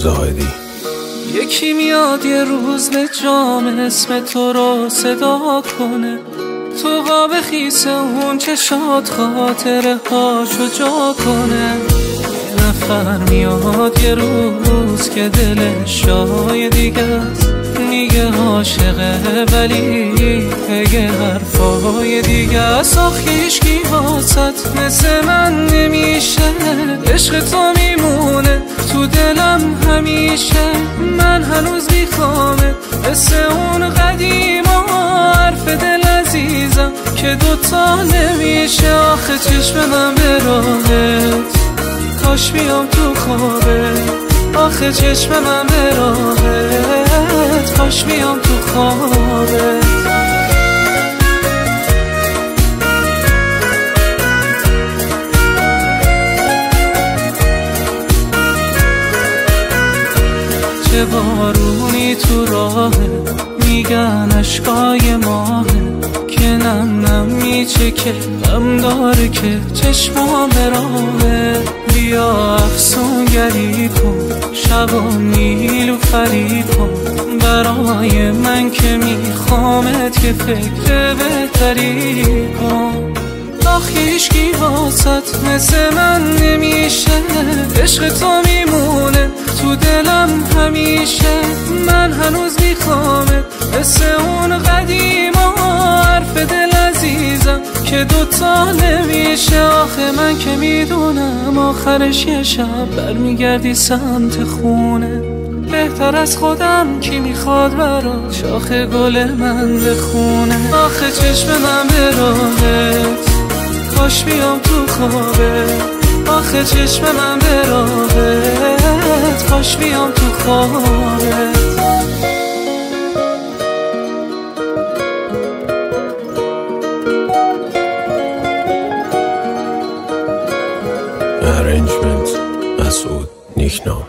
زاهدی. یکی میاد یه روز به جام اسم تو رو صدا کنه، تو قاب خیس اون چشات خاطره هاشو جا کنه. یه نفر میاد یه روز که دلش جای دیگه است، میگه عاشقه ولی بگه حرفای دیگه است. آخه هیچکی واسط مثل من نمیشه، عشق تو میمونه تو دلم همیشه. من هنوز میخوامه مثل اون قدیما، حرف دل عزیزم که دوتا نمیشه. آخه چشم من به راهت، کاش بیام تو خوابت. آخه چشم من به راهت، کاش بیام تو خوابت. چه بارونی تو راهه، میگن اشکای ماهه که نم نم میچکه، غم داره که چشمام راهه. بیا افسونگری کن، شبا نیلوفری کن برای من که میخوامت، که فکر بهتری کن. آخه هیچکی واسط مثل من نمیشه، عشق تو میمونه تو دلم همیشه. من هنوز میخوامت مثل اون قدیما، حرف دل عزیزم که دوتا نمیشه. آخه من که میدونم آخرش یه شب برمیگردی سمت خونه، بهتر از خودم کی میخواد برات شاخ گل من بخونه. آخه چشم من به راهت، کاش بیام تو خوابت. آخه چشم من به راهت، کاش بیام تو خوابت. Arrangement مسعود نیکنام.